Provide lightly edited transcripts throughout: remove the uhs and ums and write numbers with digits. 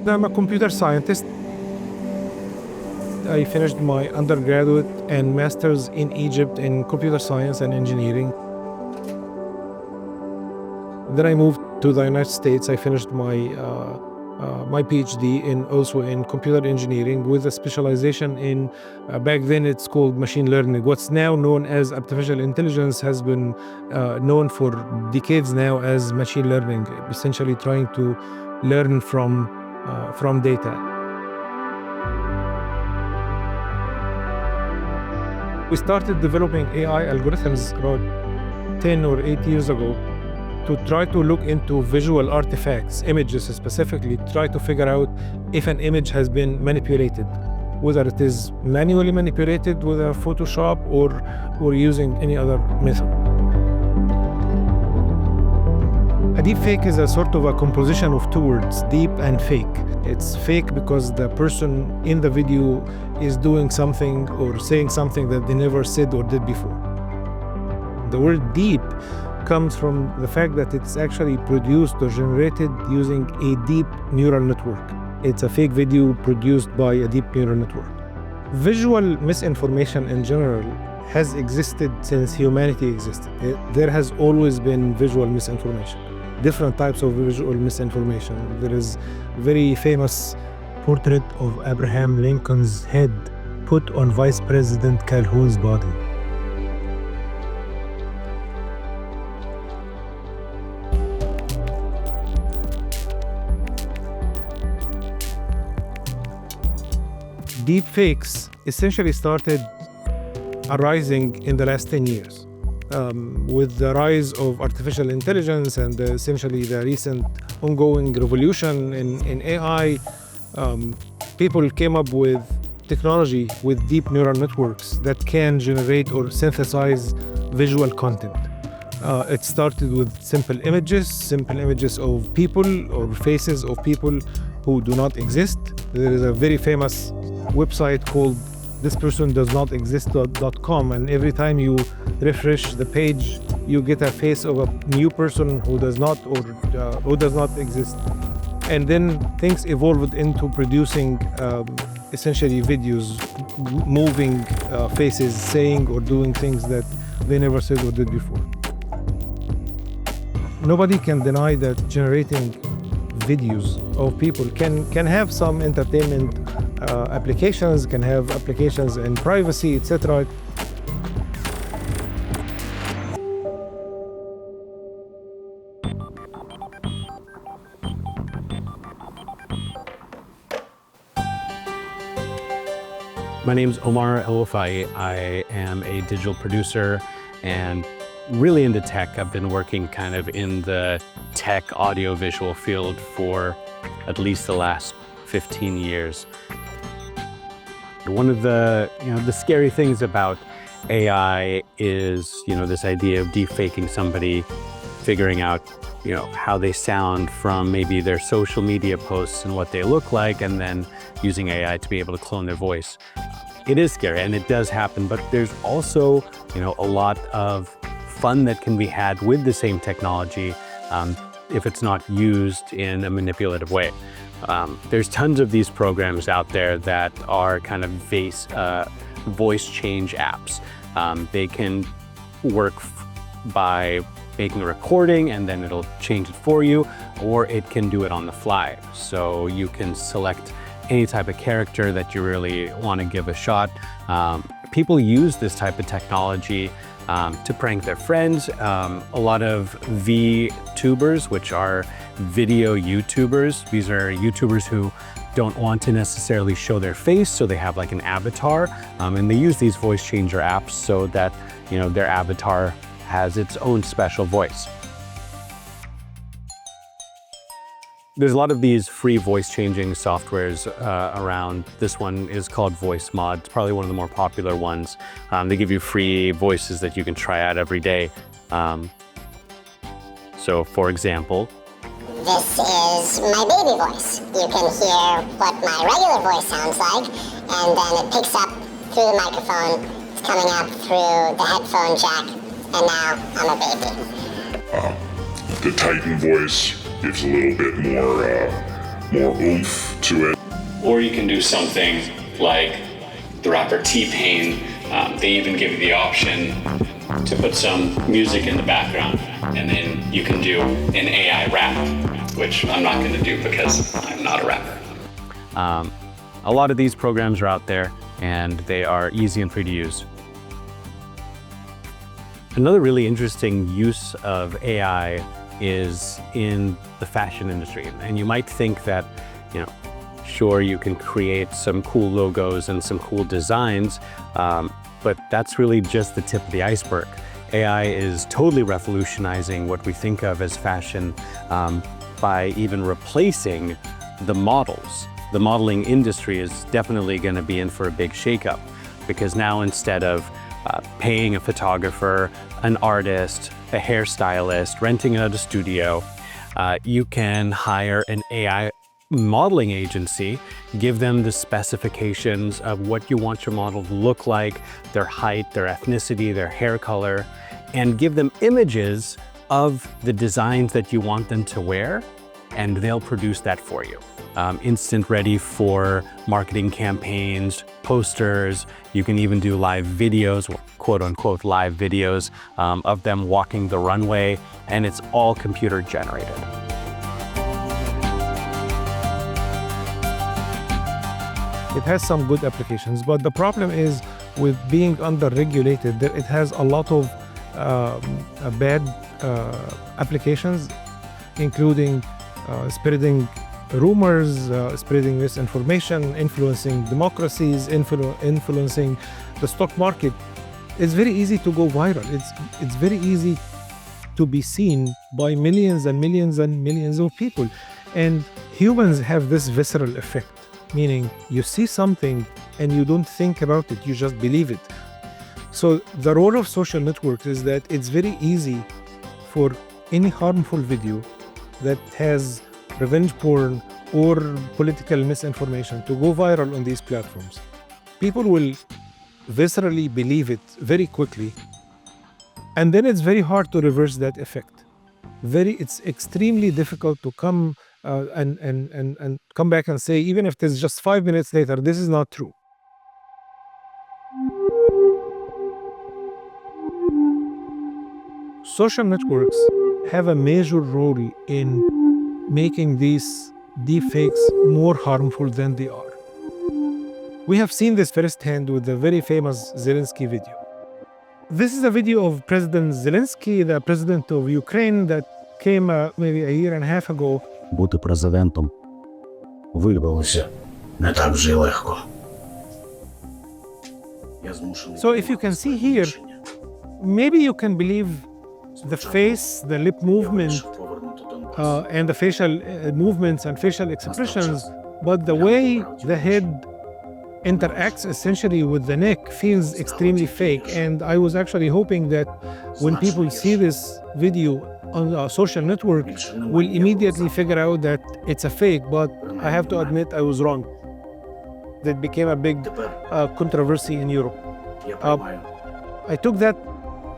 I'm a computer scientist. I finished my undergraduate and master's in Egypt in computer science and engineering. Then I moved to the United States. I finished my PhD also in computer engineering with a specialization in, back then it's called machine learning. What's now known as artificial intelligence has been known for decades now as machine learning, essentially trying to learn from data. We started developing AI algorithms about 10 or 8 years ago to try to look into visual artifacts, images specifically, try to figure out if an image has been manipulated, whether it is manually manipulated with a Photoshop or using any other method. A deepfake is a sort of a composition of two words, deep and fake. It's fake because the person in the video is doing something or saying something that they never said or did before. The word deep comes from the fact that it's actually produced or generated using a deep neural network. It's a fake video produced by a deep neural network. Visual misinformation in general has existed since humanity existed. There has always been visual misinformation, different types of visual misinformation. There is a very famous portrait of Abraham Lincoln's head put on Vice President Calhoun's body. Deepfakes essentially started arising in the last 10 years. With the rise of artificial intelligence and essentially the recent ongoing revolution in AI, people came up with technology with deep neural networks that can generate or synthesize visual content. It started with simple images of people or faces of people who do not exist. There is a very famous website called thispersondoesnotexist.com, and every time you refresh the page, you get a face of a new person who does not exist. And then things evolved into producing essentially videos, moving faces, saying or doing things that they never said or did before. Nobody can deny that generating videos of people can have some entertainment applications, can have applications in privacy, etc. My name's Omar El-Wafai. I am a digital producer and really into tech. I've been working kind of in the tech audio-visual field for at least the last 15 years. One of the scary things about AI is, this idea of deepfaking somebody, figuring out, how they sound from maybe their social media posts and what they look like, and then using AI to be able to clone their voice. It is scary and it does happen, but there's also, a lot of fun that can be had with the same technology if it's not used in a manipulative way. There's tons of these programs out there that are kind of voice change apps. They can work by making a recording and then it'll change it for you, or it can do it on the fly. So you can select any type of character that you really want to give a shot. People use this type of technology to prank their friends. A lot of VTubers, which are video YouTubers. These are YouTubers who don't want to necessarily show their face, so they have like an avatar, and they use these voice changer apps so that their avatar has its own special voice. There's a lot of these free voice changing softwares around. This one is called VoiceMod. It's probably one of the more popular ones. They give you free voices that you can try out every day. So for example, this is my baby voice. You can hear what my regular voice sounds like, and then it picks up through the microphone. It's coming out through the headphone jack, and now I'm a baby. The Titan voice gives a little bit more more oomph to it. Or you can do something like the rapper T-Pain. They even give you the option to put some music in the background, and then you can do an AI rap, which I'm not going to do because I'm not a rapper. A lot of these programs are out there, and they are easy and free to use. Another really interesting use of AI is in the fashion industry. And you might think that, sure, you can create some cool logos and some cool designs, but that's really just the tip of the iceberg. AI is totally revolutionizing what we think of as fashion by even replacing the models. The modeling industry is definitely going to be in for a big shakeup, because now instead of paying a photographer, an artist, a hairstylist, renting out a studio, you can hire an AI modeling agency, give them the specifications of what you want your model to look like, their height, their ethnicity, their hair color, and give them images of the designs that you want them to wear, and they'll produce that for you. Instant ready for marketing campaigns, posters. You can even do live videos, quote unquote live videos of them walking the runway, and it's all computer generated. It has some good applications, but the problem is with being under-regulated, that it has a lot of bad applications, including spreading rumors, spreading misinformation, influencing democracies, influencing the stock market. It's very easy to go viral. It's very easy to be seen by millions and millions and millions of people. And humans have this visceral effect, meaning you see something and you don't think about it, you just believe it. So the role of social networks is that it's very easy for any harmful video that has revenge porn or political misinformation to go viral on these platforms. People will viscerally believe it very quickly, and then it's very hard to reverse that effect. It's extremely difficult to come and come back and say, even if it's just 5 minutes later, this is not true. Social networks have a major role in making these deepfakes more harmful than they are. We have seen this firsthand with the very famous Zelensky video. This is a video of President Zelensky, the president of Ukraine, that came maybe a year and a half ago. Бути президентом виявилося не так вже й легко. So if you can see here, maybe you can believe the face, the lip movement, and the facial movements and facial expressions, but the way the head interacts essentially with the neck feels extremely fake. And I was actually hoping that when people see this video on a social network, will immediately figure out that it's a fake, but I have to admit I was wrong. That became a big controversy in Europe. I took that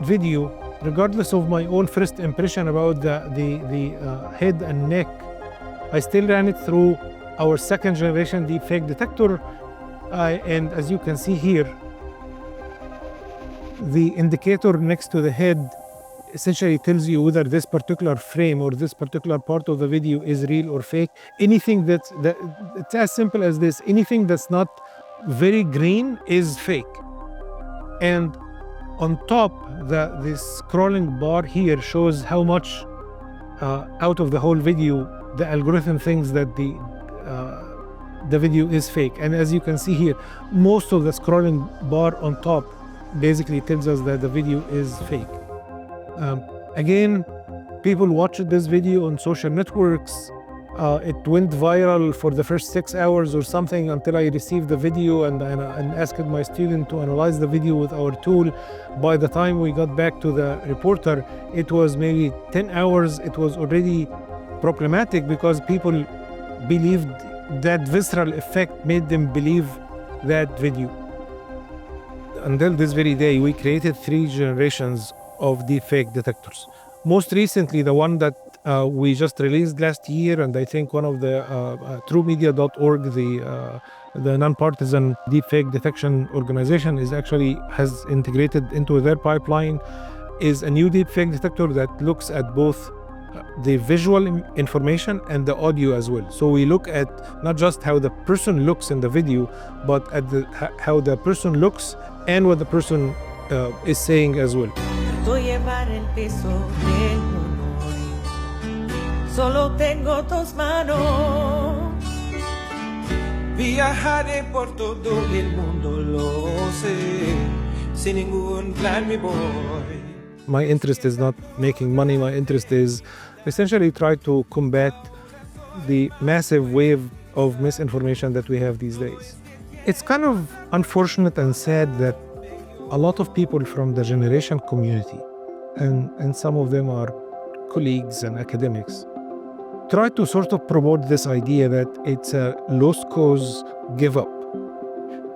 video regardless of my own first impression about the head and neck. I still ran it through our second generation deepfake detector, and as you can see here, the indicator next to the head essentially tells you whether this particular frame or this particular part of the video is real or fake. Anything it's as simple as this. Anything that's not very green is fake. And on top, this scrolling bar here shows how much out of the whole video the algorithm thinks that the video is fake. And as you can see here, most of the scrolling bar on top basically tells us that the video is fake. Again, people watched this video on social networks. It went viral for the first 6 hours or something until I received the video and asked my student to analyze the video with our tool. By the time we got back to the reporter, it was maybe 10 hours. It was already problematic because people believed that visceral effect made them believe that video. Until this very day, we created 3 generations of deepfake detectors. Most recently, the one that We just released last year, and I think one of the TrueMedia.org, the nonpartisan deepfake detection organization, has integrated into their pipeline is a new deepfake detector that looks at both the visual information and the audio as well. So we look at not just how the person looks in the video, but at how the person looks and what the person is saying as well. Solo tengo tus manos. Viajaré por todo el mundo, lo sé. Sin ningún plan me voy. My interest is not making money. My interest is essentially try to combat the massive wave of misinformation that we have these days. It's kind of unfortunate and sad that a lot of people from the generation community, and some of them are colleagues and academics, try to sort of promote this idea that it's a lost cause, give up.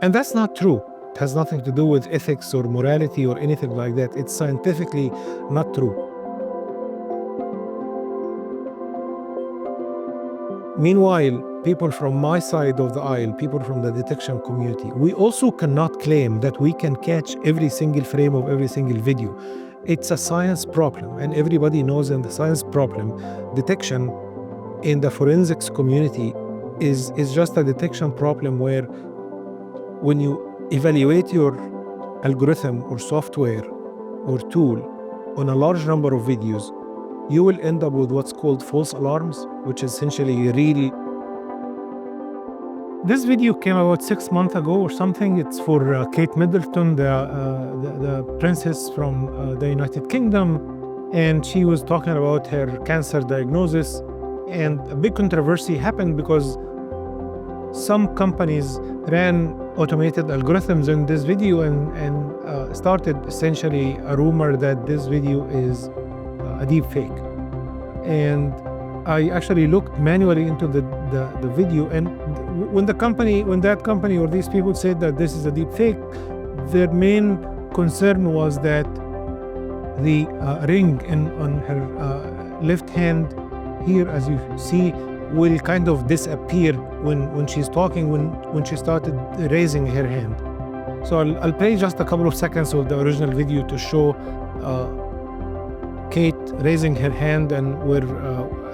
And that's not true. It has nothing to do with ethics or morality or anything like that. It's scientifically not true. Meanwhile, people from my side of the aisle, people from the detection community, we also cannot claim that we can catch every single frame of every single video. It's a science problem, and everybody knows in the science problem, detection in the forensics community is just a detection problem where when you evaluate your algorithm or software or tool on a large number of videos, you will end up with what's called false alarms, which is essentially real. This video came about 6 months ago or something. It's for Kate Middleton, the princess from the United Kingdom, and she was talking about her cancer diagnosis. And a big controversy happened because some companies ran automated algorithms in this video and started essentially a rumor that this video is a deep fake. And I actually looked manually into the video, and when that company or these people said that this is a deep fake, their main concern was that the ring on her left hand here, as you see, will kind of disappear when she's talking, when she started raising her hand. So I'll play just a couple of seconds of the original video to show Kate raising her hand and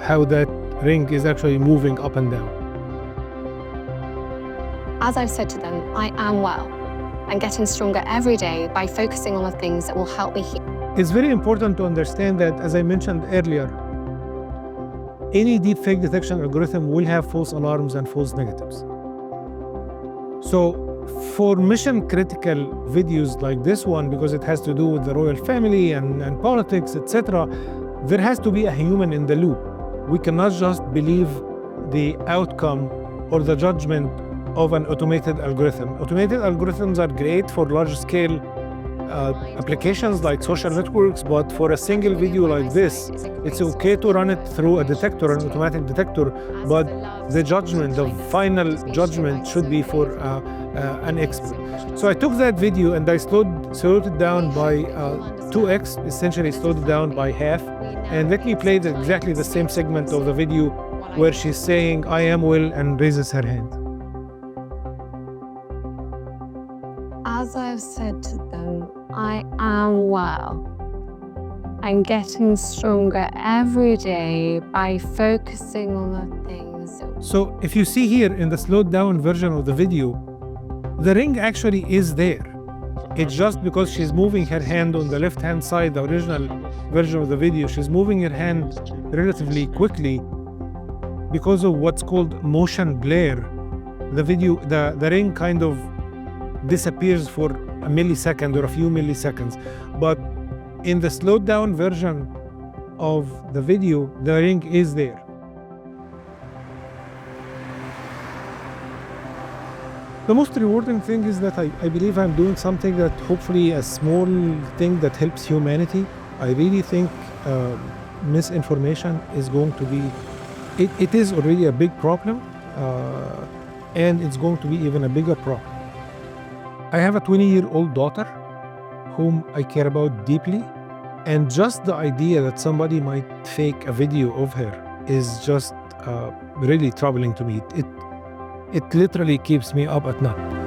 how that ring is actually moving up and down. As I've said to them, I am well and getting stronger every day by focusing on the things that will help me heal. It's very important to understand that, as I mentioned earlier, any deepfake detection algorithm will have false alarms and false negatives. So for mission-critical videos like this one, because it has to do with the royal family and politics, etc., there has to be a human in the loop. We cannot just believe the outcome or the judgment of an automated algorithm. Automated algorithms are great for large-scale applications like social networks, but for a single video like this, it's okay to run it through a detector, an automatic detector, but the judgment, the final judgment should be for an expert. So I took that video and I slowed it down by 2x, essentially slowed it down by half, and let me play exactly the same segment of the video where she's saying, "I am well," and raises her hand. As I've said to them, I am well. I'm getting stronger every day by focusing on the things. So if you see here in the slowed down version of the video, the ring actually is there. It's just because she's moving her hand on the left-hand side, the original version of the video, she's moving her hand relatively quickly because of what's called motion blur. The ring kind of disappears for a millisecond or a few milliseconds. But in the slowed down version of the video, the ring is there. The most rewarding thing is that I believe I'm doing something that hopefully a small thing that helps humanity. I really think misinformation is going to be, it is already a big problem, and it's going to be even a bigger problem. I have a 20-year-old daughter whom I care about deeply, And just the idea that somebody might fake a video of her is just really troubling to me. It literally keeps me up at night.